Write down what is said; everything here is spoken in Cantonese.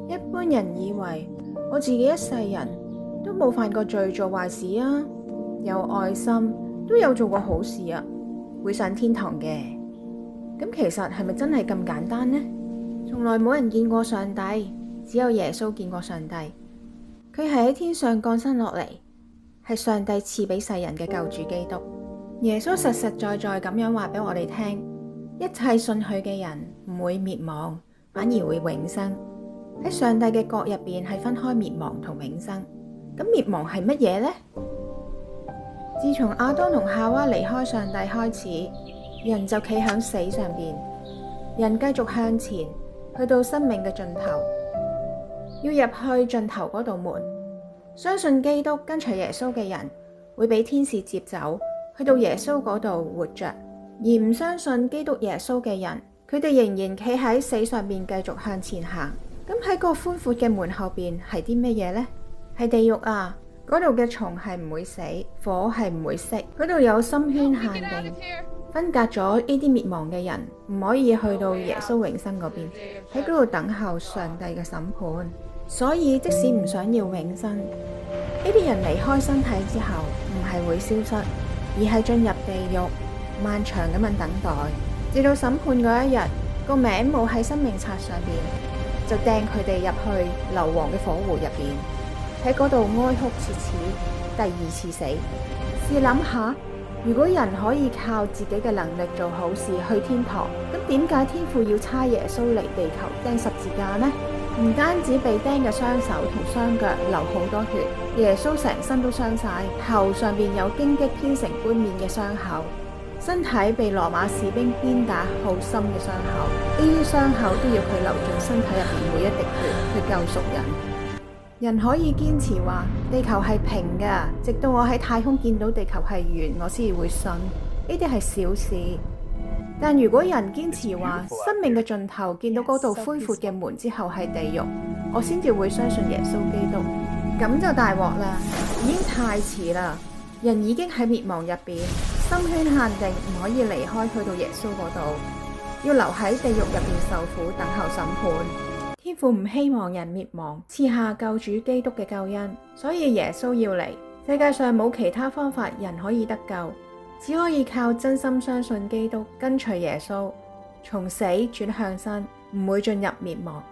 一般人以為我自己一世人都冇犯過罪做壞事啊，有愛心，都有做過好事啊，會上天堂嘅。咁其實係咪真係咁簡單呢？從來冇人見過上帝，只有耶穌見過上帝。佢係喺天上降生落嚟，係上帝賜俾世人嘅救主基督。耶穌實實在在咁樣話俾我哋聽，一切信佢嘅人唔會滅亡，反而會永生。喺上帝嘅國入邊係分開滅亡同永生。咁滅亡係乜嘢呢？自從亞當同夏娃離開上帝開始，人就企響死上邊，人繼續向前，去到生命嘅盡頭，要入去盡頭嗰道門。相信基督跟隨耶穌嘅人會俾天使接走，去到耶穌嗰度活着；而唔相信基督耶穌嘅人，佢哋仍然企喺死上邊繼續向前行。咁喺個寬闊嘅門後邊係啲咩嘢呢？係地獄啊！嗰度嘅蟲係唔會死，火係唔會熄，嗰度有深圈限定，分隔咗呢啲滅亡嘅人，唔可以去到耶穌永生嗰邊，喺嗰度等候上帝嘅審判。所以即使唔想要永生，呢啲人離開身體之後，唔係會消失，而係進入地獄，漫長咁樣等待，直到審判嗰一日，個名冇喺生命冊上邊，就掟佢哋入去硫磺嘅火湖入邊，喺嗰度哀哭切齒，第二次死。試諗下，如果人可以靠自己嘅能力做好事去天堂，咁點解天父要差耶穌嚟地球釘十字架呢？唔單止被釘嘅雙手同雙腳流好多血，耶穌成身都傷晒，頭上邊有荊棘編成冠冕嘅傷口，身體被羅馬士兵鞭打好深嘅傷口，呢啲傷口都要佢流盡身體入邊每一滴血去救贖人。人可以堅持話地球係平㗎，直到我喺太空見到地球係圓，我先會信。呢啲係小事。但如果人堅持話生命嘅盡頭見到嗰道寬闊嘅門之後係地獄，我先至會相信耶穌基督，咁就大鑊啦，已經太遲啦。人已經喺滅亡入邊，深圈限定，唔可以離開去到耶穌嗰度，要留喺地獄入邊受苦，等候審判。天父唔希望人滅亡，賜下救主基督嘅救恩，所以耶穌要嚟。世界上冇其他方法人可以得救，只可以靠真心相信基督，跟隨耶穌，從死轉向生，唔會進入滅亡。